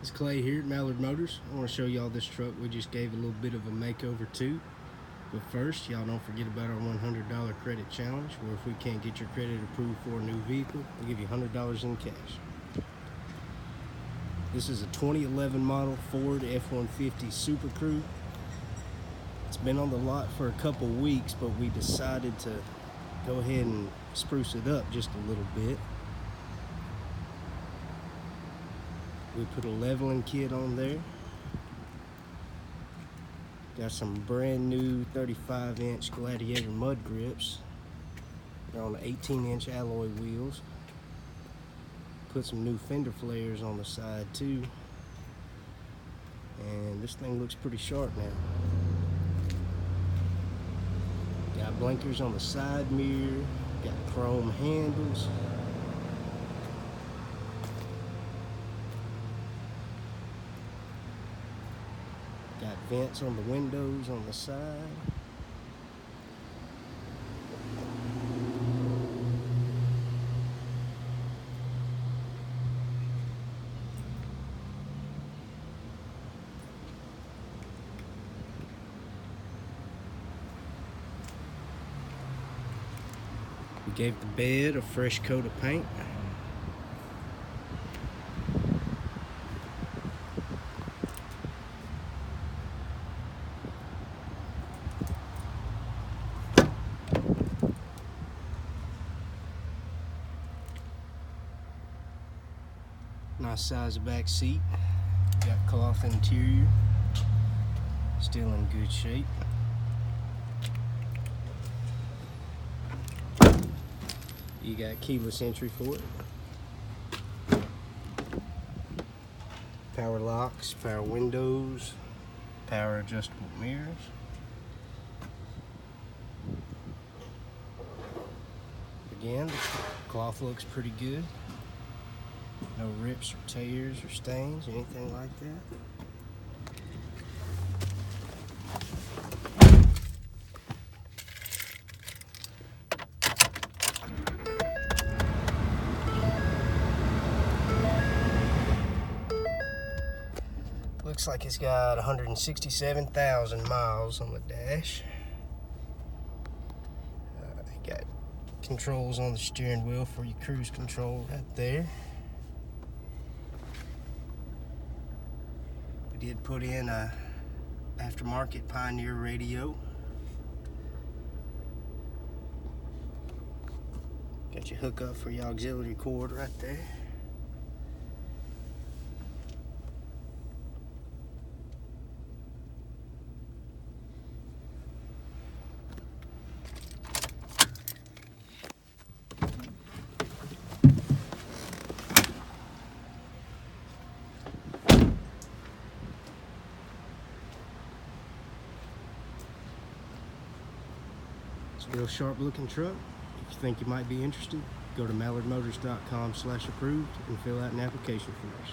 It's Clay here at Mallard Motors. I want to show y'all this truck we just gave a little bit of a makeover to. But first, y'all don't forget about our $100 credit challenge, where if we can't get your credit approved for a new vehicle, we'll give you $100 in cash. This is a 2011 model Ford F-150 Super Crew. It's been on the lot for a couple weeks, but we decided to go ahead and spruce it up just a little bit. We put a leveling kit on there. Got some brand new 35-inch Gladiator mud grips. They're on the 18-inch alloy wheels. Put some new fender flares on the side too. And this thing looks pretty sharp now. Got blinkers on the side mirror. Got chrome handles. Got vents on the windows on the side. We gave the bed a fresh coat of paint. Nice size back seat. Got cloth interior. Still in good shape. You got keyless entry for it. Power locks, power windows, power adjustable mirrors. Again, the cloth looks pretty good. No rips or tears or stains, anything like that. Looks like it's got 167,000 miles on the dash. Got controls on the steering wheel for your cruise control right there. We did put in a aftermarket Pioneer radio. Got your hookup for your auxiliary cord right there. It's a real sharp looking truck. If you think you might be interested, go to mallardmotors.com/approved and fill out an application for us.